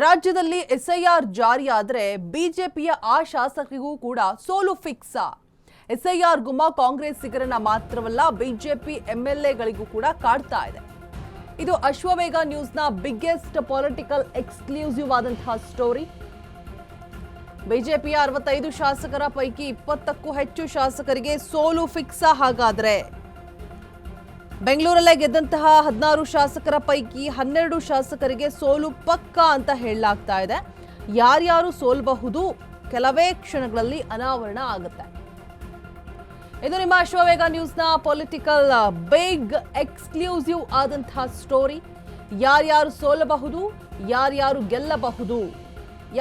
ರಾಜ್ಯದಲ್ಲಿ ಎಸ್ಐಆರ್ ಜಾರಿಯಾದರೆ ಬಿಜೆಪಿಯ ಆ ಶಾಸಕರಿಗೂ ಕೂಡ ಸೋಲು ಫಿಕ್ಸ್. ಎಸ್ಐಆರ್ ಗುಮ್ಮ ಕಾಂಗ್ರೆಸ್ಸಿಗರನ್ನ ಮಾತ್ರವಲ್ಲ ಬಿಜೆಪಿ ಎಂಎಲ್ಎಗಳಿಗೂ ಕೂಡ ಕಾಡ್ತಾ ಇದೆ. ಇದು ಅಶ್ವವೇಗ ನ್ಯೂಸ್ನ ಬಿಗ್ಗೆಸ್ಟ್ ಪೊಲಿಟಿಕಲ್ ಎಕ್ಸ್ಕ್ಲೂಸಿವ್ ಆದಂತಹ ಸ್ಟೋರಿ. ಬಿಜೆಪಿಯ 65 ಶಾಸಕರ ಪೈಕಿ 20ಕ್ಕೂ ಹೆಚ್ಚು ಶಾಸಕರಿಗೆ ಸೋಲು ಫಿಕ್ಸ್. ಹಾಗಾದ್ರೆ ಬೆಂಗಳೂರಲ್ಲೇ ಗೆದ್ದಂತಹ 16 ಶಾಸಕರ ಪೈಕಿ 12 ಶಾಸಕರಿಗೆ ಸೋಲು ಪಕ್ಕ ಅಂತ ಹೇಳಲಾಗ್ತಾ ಇದೆ. ಯಾರ್ಯಾರು ಸೋಲಬಹುದು ಕೆಲವೇ ಕ್ಷಣಗಳಲ್ಲಿ ಅನಾವರಣ ಆಗುತ್ತೆ. ಇದು ನಿಮ್ಮ ಅಶ್ವವೇಗ ನ್ಯೂಸ್ನ ಪೊಲಿಟಿಕಲ್ ಬಿಗ್ ಎಕ್ಸ್ಕ್ಲೂಸಿವ್ ಆದಂತಹ ಸ್ಟೋರಿ. ಯಾರ್ಯಾರು ಸೋಲಬಹುದು, ಯಾರ್ಯಾರು ಗೆಲ್ಲಬಹುದು,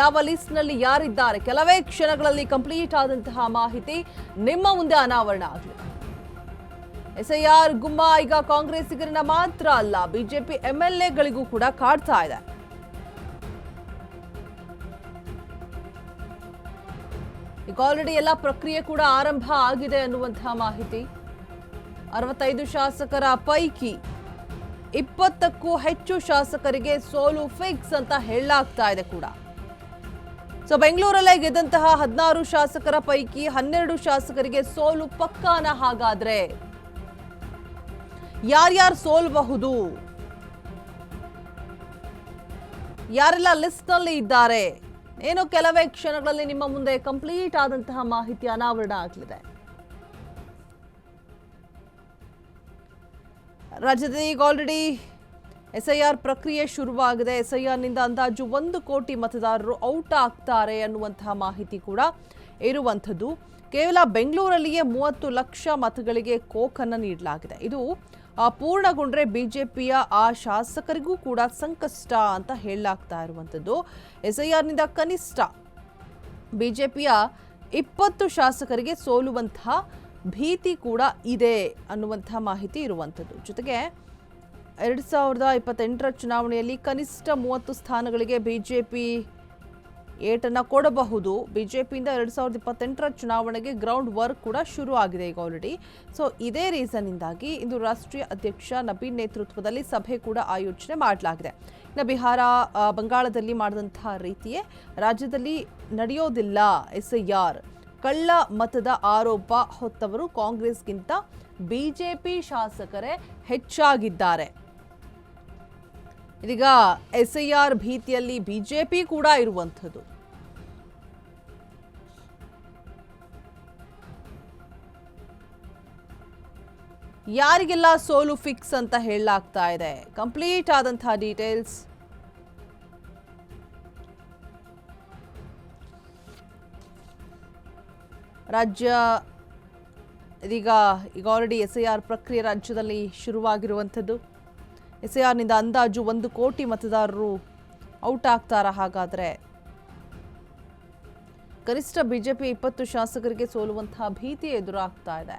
ಯಾವ ಲಿಸ್ಟ್ನಲ್ಲಿ ಯಾರಿದ್ದಾರೆ, ಕೆಲವೇ ಕ್ಷಣಗಳಲ್ಲಿ ಕಂಪ್ಲೀಟ್ ಆದಂತಹ ಮಾಹಿತಿ ನಿಮ್ಮ ಮುಂದೆ ಅನಾವರಣ ಆಗಲಿದೆ. ಎಸ್ಐಆರ್ ಗುಮ್ಮ ಈಗ ಕಾಂಗ್ರೆಸ್ಸಿಗರನ್ನ ಮಾತ್ರ ಅಲ್ಲ, ಬಿಜೆಪಿ ಎಂಎಲ್ಎಗಳಿಗೂ ಕೂಡ ಕಾಡ್ತಾ ಇದೆ. ಈಗ ಆಲ್ರೆಡಿ ಎಲ್ಲ ಪ್ರಕ್ರಿಯೆ ಕೂಡ ಆರಂಭ ಆಗಿದೆ ಅನ್ನುವಂತಹ ಮಾಹಿತಿ. 65 ಶಾಸಕರ ಪೈಕಿ 20ಕ್ಕೂ ಹೆಚ್ಚು ಶಾಸಕರಿಗೆ ಸೋಲು ಫಿಕ್ಸ್ ಅಂತ ಹೇಳಲಾಗ್ತಾ ಇದೆ ಕೂಡ. ಸೊ ಬೆಂಗಳೂರಲ್ಲೇ ಗೆದ್ದಂತಹ 16 ಶಾಸಕರ ಪೈಕಿ 12 ಶಾಸಕರಿಗೆ ಸೋಲು ಪಕ್ಕಾನ. ಹಾಗಾದ್ರೆ ಯಾರ್ಯಾರು ಸೋಲಬಹುದು, ಯಾರೆಲ್ಲ ಲಿಸ್ಟ್ ನಲ್ಲಿ ಇದ್ದಾರೆ, ಏನು ಕೆಲವೇ ಕ್ಷಣಗಳಲ್ಲಿ ನಿಮ್ಮ ಮುಂದೆ ಕಂಪ್ಲೀಟ್ ಆದಂತಹ ಮಾಹಿತಿ ಅನಾವರಣ ಆಗಲಿದೆ. ರಾಜ್ಯದಲ್ಲಿ ಈಗ ಆಲ್ರೆಡಿ ಎಸ್ಐಆರ್ ಪ್ರಕ್ರಿಯೆ ಶುರುವಾಗಿದೆ. ಎಸ್ಐಆರ್ನಿಂದ ಅಂದಾಜು 1 ಕೋಟಿ ಮತದಾರರು ಔಟ್ ಆಗ್ತಾರೆ ಅನ್ನುವಂತಹ ಮಾಹಿತಿ ಕೂಡ ಇರುವಂಥದ್ದು. ಕೇವಲ ಬೆಂಗಳೂರಲ್ಲಿಯೇ 30 ಲಕ್ಷ ಮತಗಳಿಗೆ ಕೋಕನ್ನು ನೀಡಲಾಗಿದೆ. ಇದು ಪೂರ್ಣಗೊಂಡ್ರೆ ಬಿಜೆಪಿಯ ಆ ಶಾಸಕರಿಗೂ ಕೂಡ ಸಂಕಷ್ಟ ಅಂತ ಹೇಳಲಾಗ್ತಾ ಇರುವಂಥದ್ದು. ಎಸ್ಐಆರ್ನಿಂದ ಕನಿಷ್ಠ ಬಿಜೆಪಿಯ 20 ಶಾಸಕರಿಗೆ ಸೋಲುವಂತಹ ಭೀತಿ ಕೂಡ ಇದೆ ಅನ್ನುವಂತಹ ಮಾಹಿತಿ ಇರುವಂಥದ್ದು. ಜೊತೆಗೆ 2028ರ ಚುನಾವಣೆಯಲ್ಲಿ ಕನಿಷ್ಠ 30 ಸ್ಥಾನಗಳಿಗೆ ಬಿಜೆಪಿ ಏಟನ್ನು ಕೊಡಬಹುದು. ಬಿಜೆಪಿಯಿಂದ 2028ರ ಚುನಾವಣೆಗೆ ಗ್ರೌಂಡ್ ವರ್ಕ್ ಕೂಡ ಶುರು ಆಗಿದೆ ಈಗ ಆಲ್ರೆಡಿ. ಸೊ ಇದೇ ರೀಸನ್ನಿಂದಾಗಿ ಇಂದು ರಾಷ್ಟ್ರೀಯ ಅಧ್ಯಕ್ಷ ನಬೀನ್ ನೇತೃತ್ವದಲ್ಲಿ ಸಭೆ ಕೂಡ ಆಯೋಜನೆ ಮಾಡಲಾಗಿದೆ. ಇನ್ನು ಬಿಹಾರ, ಬಂಗಾಳದಲ್ಲಿ ಮಾಡಿದಂತಹ ರೀತಿಯೇ ರಾಜ್ಯದಲ್ಲಿ ನಡೆಯೋದಿಲ್ಲ ಎಸ್ಐಆರ್. ಕಳ್ಳ ಮತದ ಆರೋಪ ಹೊತ್ತವರು ಕಾಂಗ್ರೆಸ್ಗಿಂತ ಬಿಜೆಪಿ ಶಾಸಕರೇ ಹೆಚ್ಚಾಗಿದ್ದಾರೆ. ಇದೀಗ ಎಸ್ಐಆರ್ ಭೀತಿಯಲ್ಲಿ ಬಿಜೆಪಿ ಕೂಡ ಇರುವಂಥದ್ದು. ಯಾರಿಗೆಲ್ಲ ಸೋಲು ಫಿಕ್ಸ್ ಅಂತ ಹೇಳಲಾಗ್ತಾ ಇದೆ, ಕಂಪ್ಲೀಟ್ ಆದಂತಹ ಡೀಟೇಲ್ಸ್. ರಾಜ್ಯ ಇದೀಗ ಆಲ್ರೆಡಿ ಎಸ್ಐಆರ್ ಪ್ರಕ್ರಿಯೆ ರಾಜ್ಯದಲ್ಲಿ ಶುರುವಾಗಿರುವಂಥದ್ದು. ಎಸ್ಐಆರ್ನಿಂದ ಅಂದಾಜು 1 ಕೋಟಿ ಮತದಾರರು ಔಟ್ ಆಗ್ತಾರ. ಹಾಗಾದರೆ ಕನಿಷ್ಠ ಬಿಜೆಪಿ 20 ಶಾಸಕರಿಗೆ ಸೋಲುವಂತಹ ಭೀತಿ ಎದುರಾಗ್ತಾ ಇದೆ.